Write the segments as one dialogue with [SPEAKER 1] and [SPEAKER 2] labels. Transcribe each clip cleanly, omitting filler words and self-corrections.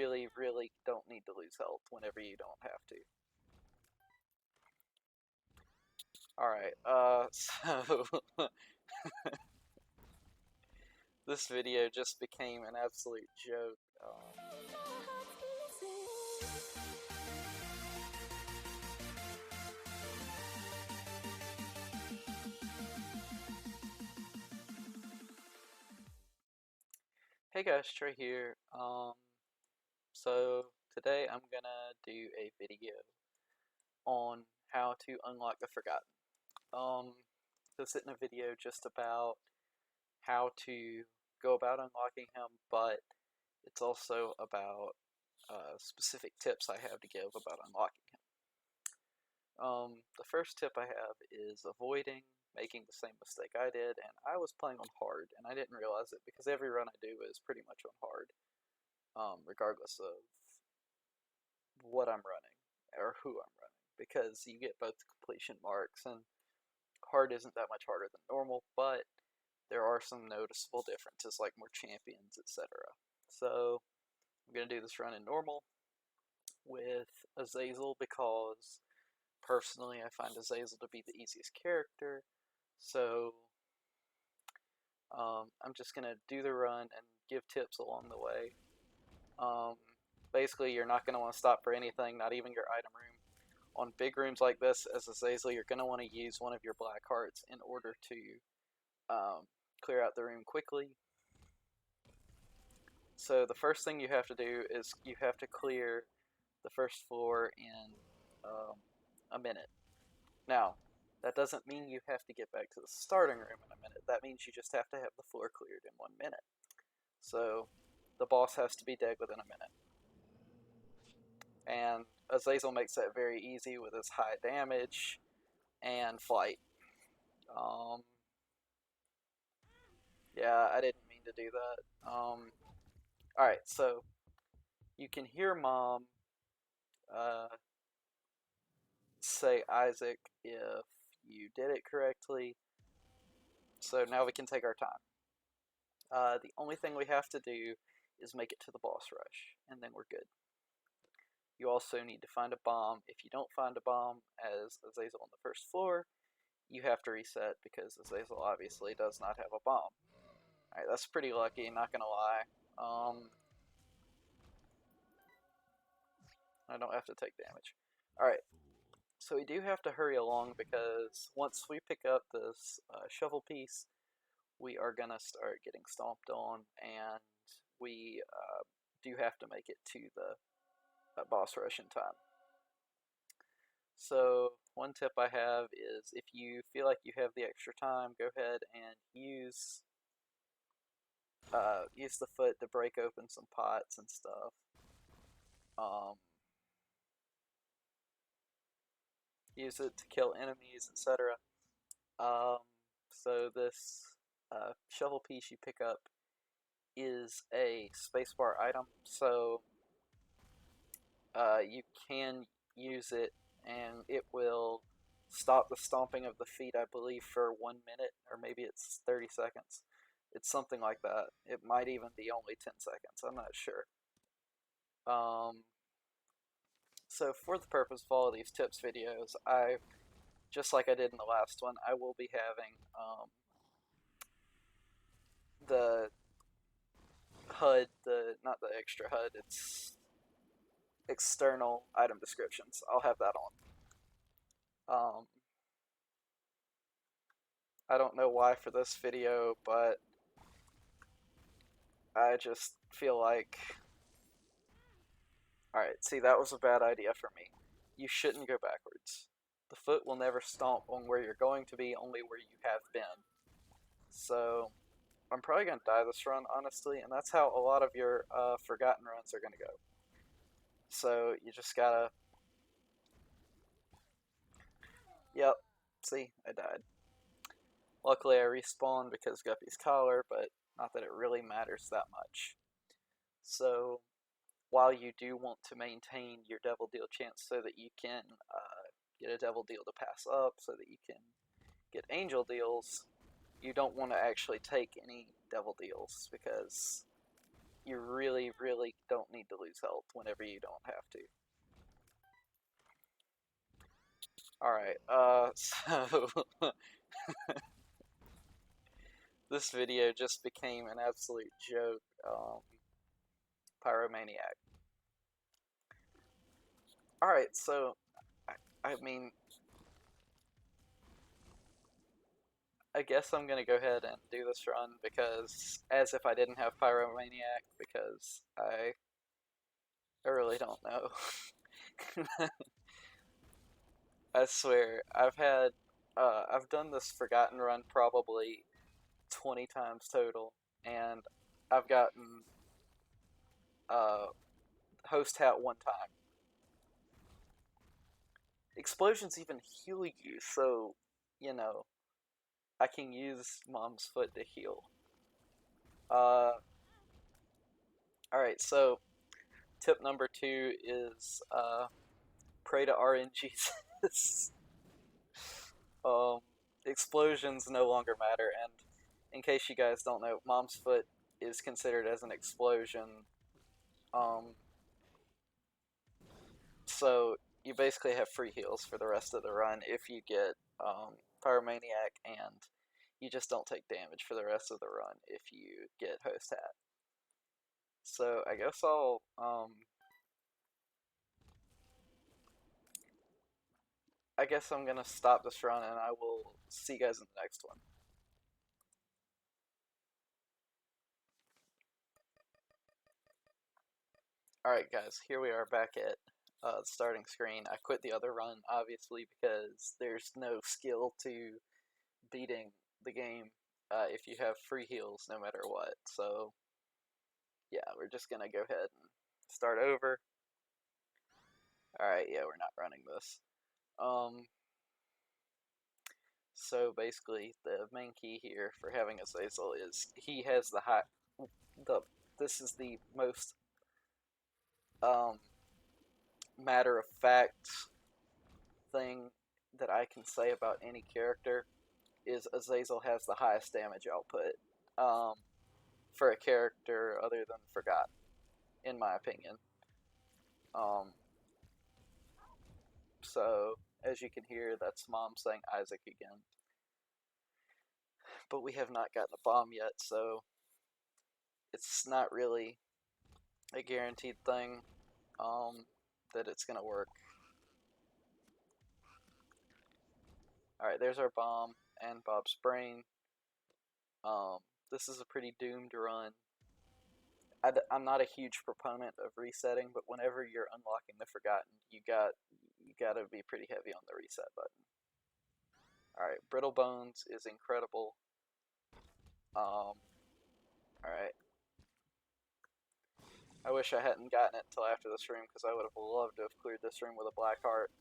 [SPEAKER 1] really, really don't need to lose health whenever you don't have to. Alright, so this video just became an absolute joke. Hey guys, Trey here. So today I'm gonna do a video on how to unlock the Forgotten. This isn't a video just about how to go about unlocking him, but it's also about specific tips I have to give about unlocking him. The first tip I have is avoiding making the same mistake I did, and I was playing on hard, and I didn't realize it because every run I do is pretty much on hard, regardless of what I'm running or who I'm running, because you get both completion marks, and hard isn't that much harder than normal, but there are some noticeable differences, like more champions, etc. So I'm going to do this run in normal with Azazel because personally I find Azazel to be the easiest character. So I'm just going to do the run and give tips along the way. Basically, you're not going to want to stop for anything, not even your item room. On big rooms like this, as Azazel, you're going to want to use one of your black hearts in order to clear out the room quickly. So the first thing you have to do is you have to clear the first floor in a minute. Now, that doesn't mean you have to get back to the starting room in a minute. That means you just have to have the floor cleared in 1 minute. So the boss has to be dead within a minute. And Azazel makes that very easy with his high damage and flight. Yeah, I didn't mean to do that. Alright, so you can hear Mom say Isaac if you did it correctly. So now we can take our time. The only thing we have to do is make it to the boss rush, and then we're good. You also need to find a bomb. If you don't find a bomb as Azazel on the first floor, you have to reset because Azazel obviously does not have a bomb. Alright, that's pretty lucky, not gonna lie. I don't have to take damage. Alright, so we do have to hurry along because once we pick up this shovel piece, we are gonna start getting stomped on, and we do have to make it to the boss rush in time. So one tip I have is if you feel like you have the extra time, go ahead and use the foot to break open some pots and stuff. Use it to kill enemies, etc. So this shovel piece you pick up is a spacebar item, so you can use it and it will stop the stomping of the feet, I believe, for 1 minute, or maybe it's 30 seconds. It's something like that. It might even be only 10 seconds, I'm not sure. So for the purpose of all of these tips videos, just like I did in the last one, I will be having the HUD, not the extra HUD, it's external item descriptions. I'll have that on. I don't know why for this video, but I just feel like... Alright, see, that was a bad idea for me. You shouldn't go backwards. The foot will never stomp on where you're going to be, only where you have been. So, I'm probably going to die this run, honestly, and that's how a lot of your Forgotten runs are going to go. So, you just gotta... Yep, see, I died. Luckily I respawned because Guppy's collar, but not that it really matters that much. So, while you do want to maintain your devil deal chance so that you can get a devil deal to pass up, so that you can get angel deals, you don't want to actually take any devil deals because you really, really don't need need to lose health whenever you don't have to. Alright, so this video just became an absolute joke. Pyromaniac. Alright, so, I mean, I guess I'm gonna go ahead and do this run because, as if I didn't have Pyromaniac, because I really don't know. I swear, I've done this Forgotten run probably 20 times total, and I've gotten, uh, Host Hat one time. Explosions even heal you, so, you know, I can use Mom's Foot to heal. Alright, so tip number 2 is pray to RNGs. Explosions no longer matter, and in case you guys don't know, Mom's Foot is considered as an explosion. So you basically have free heals for the rest of the run if you get Pyromaniac, and you just don't take damage for the rest of the run if you get Host Hat. So I guess I'm gonna stop this run, and I will see you guys in the next one. Alright guys, here we are back at the starting screen. I quit the other run, obviously, because there's no skill to beating the game if you have free heals no matter what. So yeah, we're just gonna go ahead and start over. Alright, yeah, we're not running this. So basically, the main key here for having Azazel is he has this is the most matter of fact thing that I can say about any character is Azazel has the highest damage output for a character other than Forgotten, in my opinion. So as you can hear, that's Mom saying Isaac again. But we have not gotten a bomb yet, so it's not really a guaranteed thing that it's gonna work. Alright, there's our bomb and Bob's brain. This is a pretty doomed run. I'm not a huge proponent of resetting, but whenever you're unlocking the Forgotten, you gotta be pretty heavy on the reset button. Alright, Brittle Bones is incredible. Alright. I wish I hadn't gotten it until after this room, because I would have loved to have cleared this room with a black heart.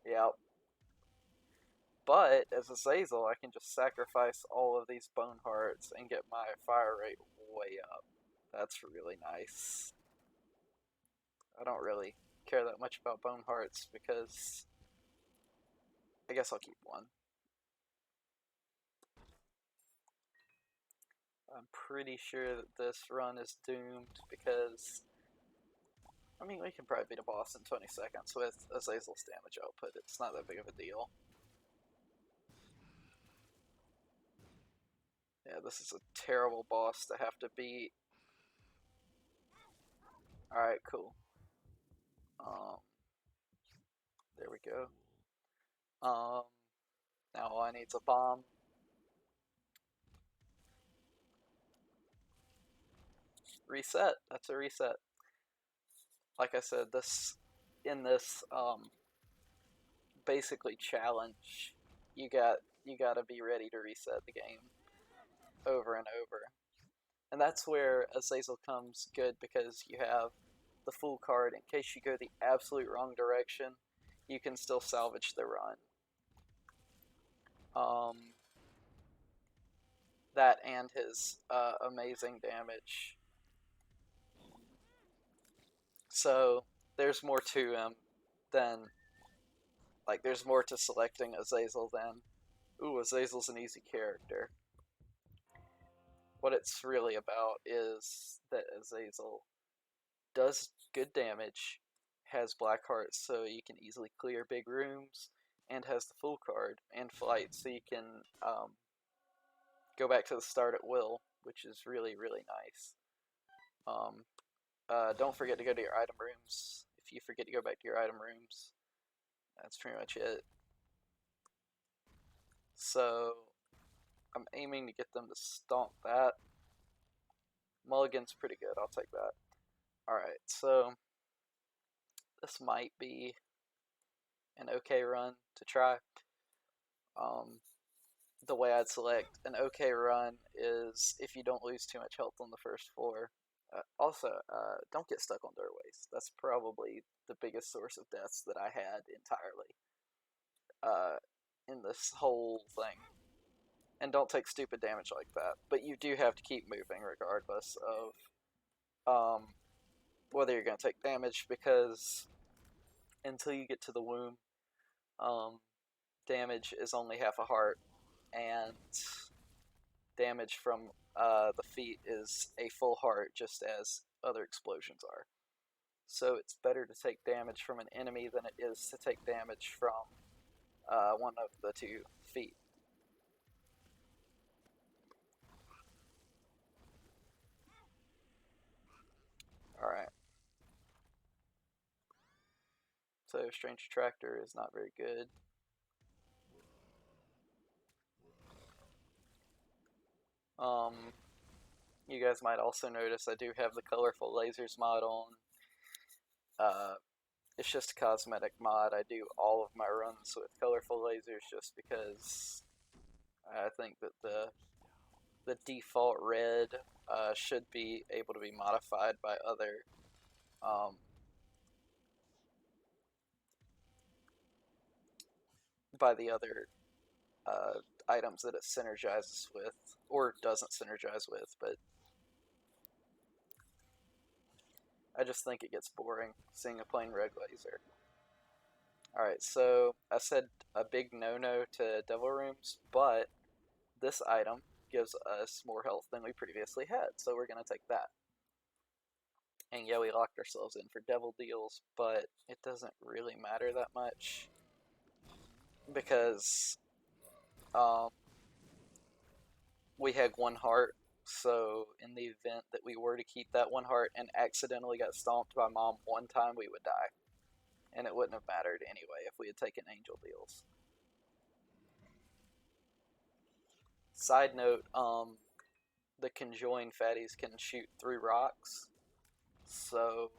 [SPEAKER 1] Yep. But, as Azazel, I can just sacrifice all of these bone hearts and get my fire rate way up. That's really nice. I don't really care that much about bone hearts, because I guess I'll keep one. I'm pretty sure that this run is doomed, because I mean, we can probably beat a boss in 20 seconds with Azazel's damage output. It's not that big of a deal. Yeah, this is a terrible boss to have to beat. Alright, cool. There we go. Now all I need is a bomb. Reset. That's a reset. Like I said, in this basically challenge, you gotta be ready to reset the game over and over. And that's where Azazel comes good, because you have the full card. In case you go the absolute wrong direction, you can still salvage the run. That and his amazing damage. So there's more to him than, like, there's more to selecting Azazel than, ooh, Azazel's an easy character. what it's really about is that Azazel does good damage, has black hearts so you can easily clear big rooms, and has the full card and flight so you can go back to the start at will, which is really, really nice. Don't forget to go to your item rooms. If you forget to go back to your item rooms, that's pretty much it. So I'm aiming to get them to stomp that. Mulligan's pretty good, I'll take that. Alright, so this might be an okay run to try. The way I'd select an okay run is if you don't lose too much health on the first floor. Also, don't get stuck on doorways. That's probably the biggest source of deaths that I had entirely in this whole thing. And don't take stupid damage like that. But you do have to keep moving regardless of whether you're going to take damage, because until you get to the womb, damage is only half a heart, and damage from the feet is a full heart, just as other explosions are. So it's better to take damage from an enemy than it is to take damage from one of the two feet. Alright. So Strange Attractor is not very good. You guys might also notice I do have the colorful lasers mod on. It's just a cosmetic mod. I do all of my runs with colorful lasers just because I think that the default red should be able to be modified by other items that it synergizes with, or doesn't synergize with, but I just think it gets boring seeing a plain red laser. Alright, so I said a big no-no to Devil Rooms, but this item gives us more health than we previously had, so we're going to take that. And yeah, we locked ourselves in for Devil Deals, but it doesn't really matter that much, because we had one heart, so in the event that we were to keep that one heart and accidentally got stomped by Mom one time, we would die. And it wouldn't have mattered anyway if we had taken Angel Deals. Side note, the conjoined fatties can shoot through rocks, so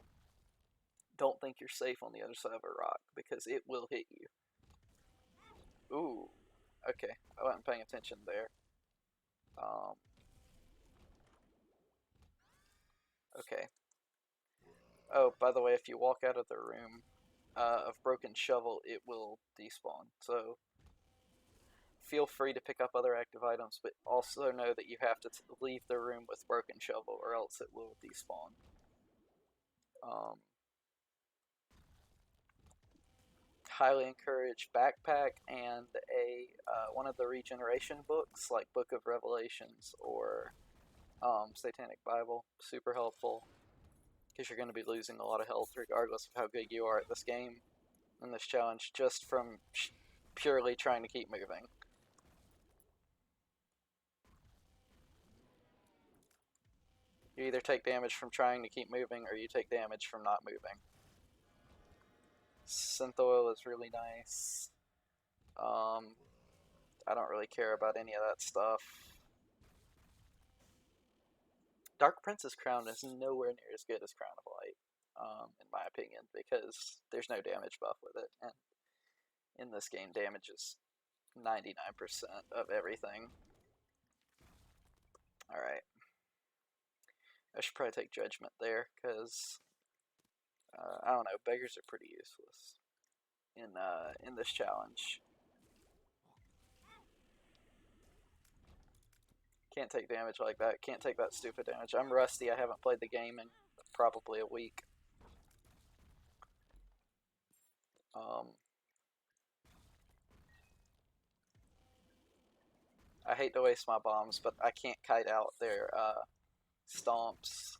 [SPEAKER 1] don't think you're safe on the other side of a rock, because it will hit you. Ooh, okay, I wasn't paying attention there. Okay. Oh, by the way, if you walk out of the room of Broken Shovel, it will despawn, so feel free to pick up other active items, but also know that you have to leave the room with Broken Shovel, or else it will despawn. Highly encourage Backpack and one of the regeneration books, like Book of Revelations or Satanic Bible. Super helpful, because you're going to be losing a lot of health regardless of how good you are at this game and this challenge, just from purely trying to keep moving. You either take damage from trying to keep moving, or you take damage from not moving. Synth oil is really nice. I don't really care about any of that stuff. Dark Prince's Crown is nowhere near as good as Crown of Light, in my opinion, because there's no damage buff with it, and in this game, damage is 99% of everything. Alright. I should probably take Judgment there, because, I don't know, beggars are pretty useless in this challenge. Can't take damage like that. Can't take that stupid damage. I'm rusty. I haven't played the game in probably a week. I hate to waste my bombs, but I can't kite out their stomps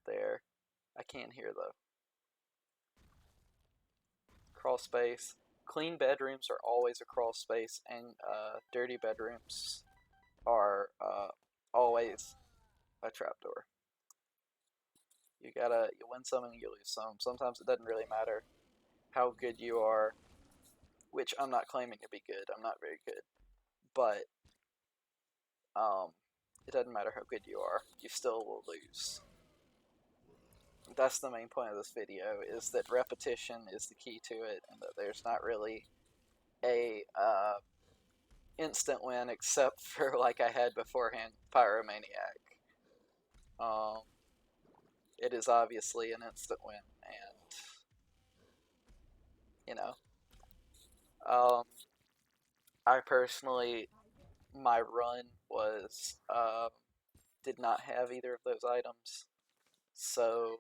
[SPEAKER 1] there. I can hear though. Crawl space. Clean bedrooms are always a crawl space, and dirty bedrooms are always a trapdoor. You win some and you lose some. Sometimes it doesn't really matter how good you are, which I'm not claiming to be good. I'm not very good, but um, it doesn't matter how good you are. You still will lose. That's the main point of this video, is that repetition is the key to it, and that there's not really a instant win except for like I had beforehand, Pyromaniac. Um, it is obviously an instant win, and you know, um, I personally, my run was did not have either of those items, so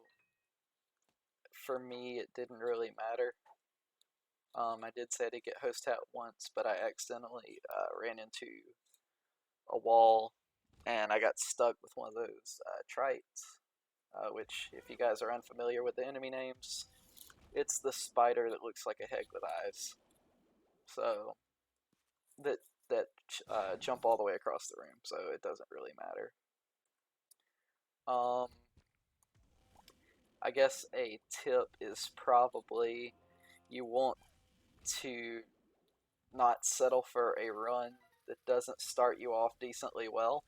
[SPEAKER 1] for me it didn't really matter. I did say to get host hat once, but I accidentally ran into a wall and I got stuck with one of those trites, which, if you guys are unfamiliar with the enemy names, it's the spider that looks like a head with eyes. So that jump all the way across the room, so it doesn't really matter. Um, I guess a tip is probably you want to not settle for a run that doesn't start you off decently well.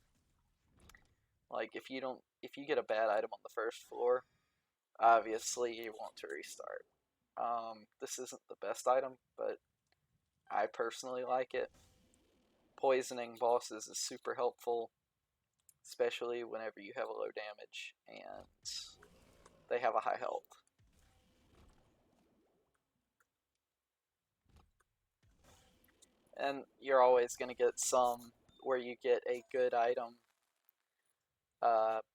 [SPEAKER 1] Like if you get a bad item on the first floor, obviously you want to restart. This isn't the best item, but I personally like it. Poisoning bosses is super helpful, especially whenever you have a low damage and they have a high health. And you're always going to get some where you get a good item,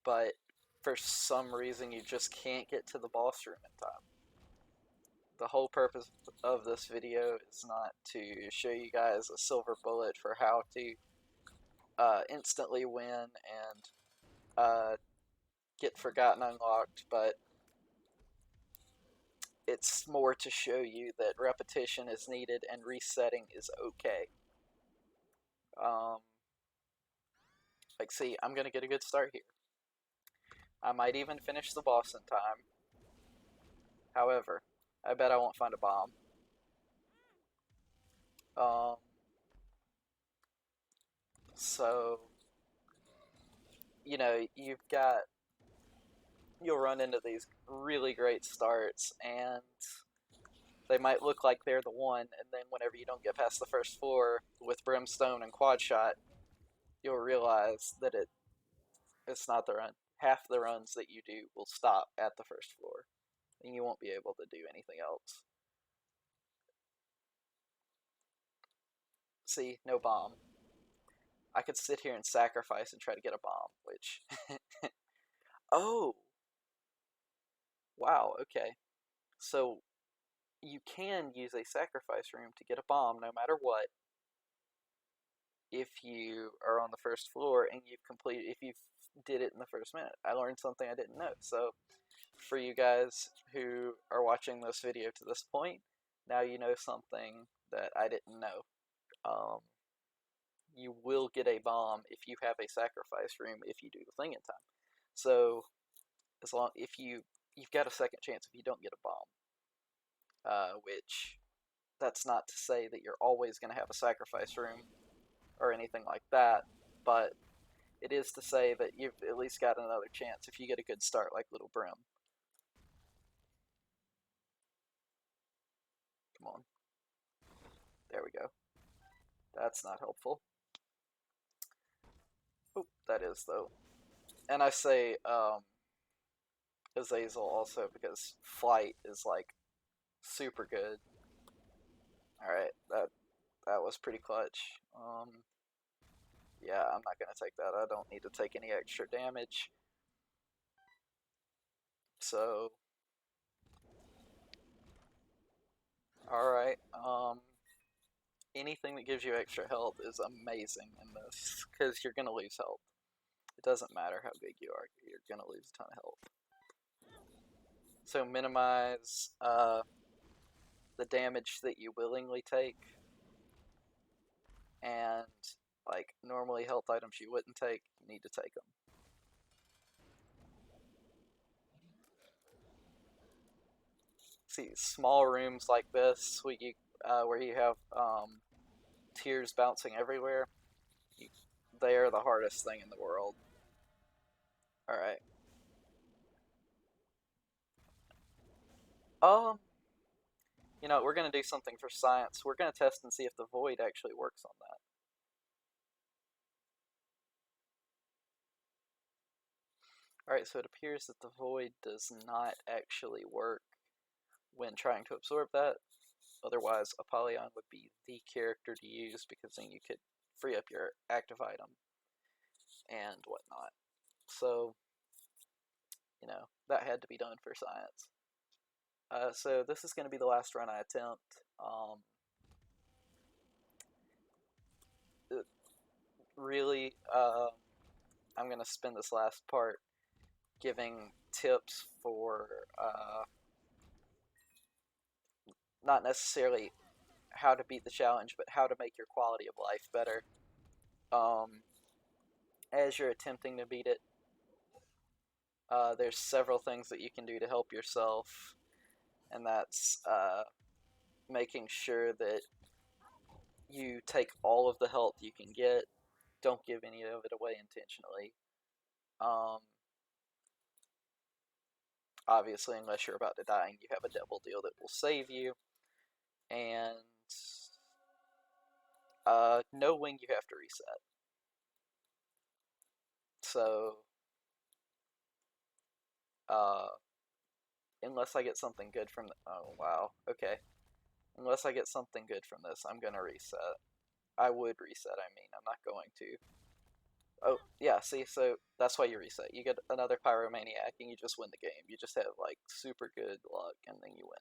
[SPEAKER 1] but for some reason you just can't get to the boss room in time. The whole purpose of this video is not to show you guys a silver bullet for how to instantly win and get Forgotten unlocked, but it's more to show you that repetition is needed and resetting is okay. Um, see, I'm gonna get a good start here. I might even finish the boss in time. However, I bet I won't find a bomb. Um, so, you'll run into these really great starts, and they might look like they're the one, and then whenever you don't get past the first floor with Brimstone and Quad Shot, you'll realize that it's not the run. Half the runs that you do will stop at the first floor, and you won't be able to do anything else. See, no bomb. I could sit here and sacrifice and try to get a bomb, which... Oh! Wow, okay. So, you can use a sacrifice room to get a bomb no matter what, if you are on the first floor and if you did it in the first minute. I learned something I didn't know. So for you guys who are watching this video to this point, now you know something that I didn't know. You will get a bomb if you have a sacrifice room if you do the thing in time. So if you've got a second chance if you don't get a bomb, which that's not to say that you're always going to have a sacrifice room or anything like that, but it is to say that you've at least got another chance if you get a good start like Little Brim. Come on. There we go. That's not helpful. Oop, that is, though. And I say Azazel also because flight is like super good. Alright, that was pretty clutch. Yeah, I'm not gonna take that. I don't need to take any extra damage. So, alright, anything that gives you extra health is amazing in this, because you're going to lose health. It doesn't matter how big you are, you're going to lose a ton of health. So minimize the damage that you willingly take, and like normally health items you wouldn't take, you need to take them. See, small rooms like this where you have tears bouncing everywhere, you, they are the hardest thing in the world. All right. Um, we're gonna do something for science. We're gonna test and see if the void actually works on that. All right, so it appears that the void does not actually work when trying to absorb that. Otherwise, Apollyon would be the character to use, because then you could free up your active item and whatnot. So, that had to be done for science. So this is going to be the last run I attempt. Really, I'm going to spend this last part giving tips for not necessarily how to beat the challenge, but how to make your quality of life better as you're attempting to beat it. There's several things that you can do to help yourself, and that's making sure that you take all of the health you can get. Don't give any of it away intentionally. Um, Obviously, unless you're about to die and you have a devil deal that will save you. And know when you have to reset. So, uh, unless I get something good from oh wow, okay. Unless I get something good from this, I'm gonna reset. I would reset, I mean, I'm not going to. Oh, yeah, see, so that's why you reset. You get another Pyromaniac and you just win the game. You just have, like, super good luck and then you win.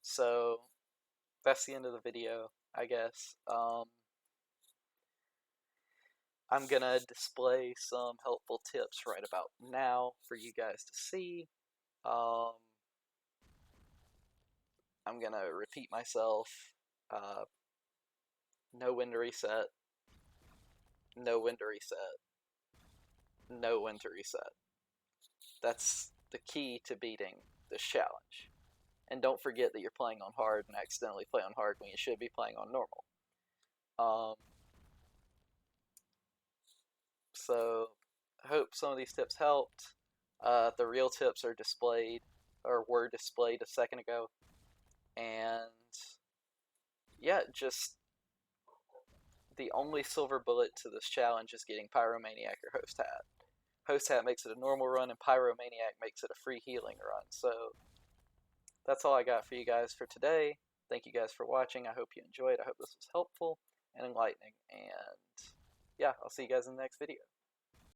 [SPEAKER 1] So, that's the end of the video, I guess. I'm gonna display some helpful tips right about now for you guys to see. Um, I'm gonna repeat myself. Uh, know when to reset. Know when to reset. Know when to reset. That's the key to beating this challenge. And don't forget that you're playing on hard and accidentally play on hard when you should be playing on normal. Um, so, I hope some of these tips helped. The real tips are displayed, or were displayed a second ago. And yeah, just the only silver bullet to this challenge is getting Pyromaniac or Host Hat. Host Hat makes it a normal run, and Pyromaniac makes it a free healing run. So that's all I got for you guys for today. Thank you guys for watching. I hope you enjoyed. I hope this was helpful and enlightening. And yeah, I'll see you guys in the next video.